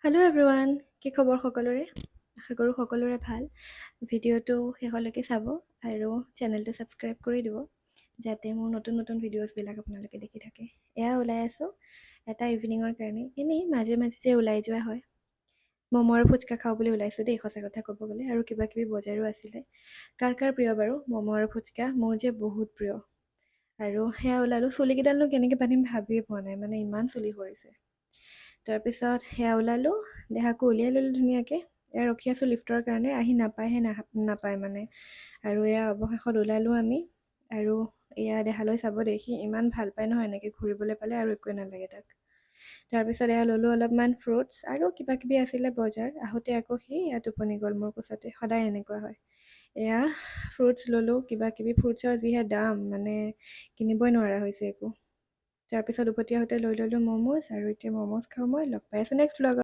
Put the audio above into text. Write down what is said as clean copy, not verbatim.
Hello' everyone, কি খবৰ সকলোৰে? আশা কৰোঁ সকলোৰে ভাল। ভিডিঅ'টো শেষলৈকে চাব আৰু চেনেলটো ছাবস্ক্ৰাইব কৰি দিব যাতে মোৰ নতুন নতুন ভিডিঅ'ছবিলাক আপোনালোকে দেখি থাকে। এয়া ওলাই আছোঁ এটা ইভিনিঙৰ কাৰণে, এনেই মাজে মাজে যে ওলাই যোৱা হয়। ম'ম' আৰু ফুচকা খাওঁ বুলি ওলাইছোঁ দেই, সঁচা কথা ক'ব গ'লে। আৰু কিবা কিবি বজাৰো আছিলে। কাৰ কাৰ প্ৰিয় বাৰু ম'ম' আৰু ফুচকা? মোৰ যে বহুত প্ৰিয়। আৰু সেয়া ওলালোঁ। চুলিকেইডালনো কেনেকৈ বান্ধিম ভাবিয়ে পোৱা নাই, মানে ইমান চুলি সৰিছে। তাৰপিছত সেয়া ওলালোঁ, দেহাকো উলিয়াই ল'লোঁ ধুনীয়াকৈ। এয়া ৰখি আছোঁ লিফ্টৰ কাৰণে, আহি নাপায় মানে। আৰু এয়া অৱশেষত ওলালোঁ আমি। আৰু এয়া দেহালৈ চাব দেই, সি ইমান ভাল পায় নহয় এনেকৈ ঘূৰিবলৈ পালে, আৰু একোৱে নালাগে তাক। তাৰপিছত এয়া ল'লোঁ অলপমান ফ্ৰুটছ আৰু কিবা কিবি আছিলে বজাৰ। আহোঁতে আকৌ সি এয়া টোপনি গ'ল মোৰ কোচতে। সদায় এনেকুৱা হয়। এয়া ফ্ৰুটছ ল'লোঁ, কিবা কিবি ফ্ৰুটছৰ যিহে দাম, মানে কিনিবই নোৱাৰা হৈছে একো। তাৰপিছত উভতি আহোঁতে লৈ ল'লোঁ ম'ম'জ, আৰু এতিয়া ম'ম'জ খাওঁ মই। লগ পাই আছোঁ নেক্সট ব্লগত।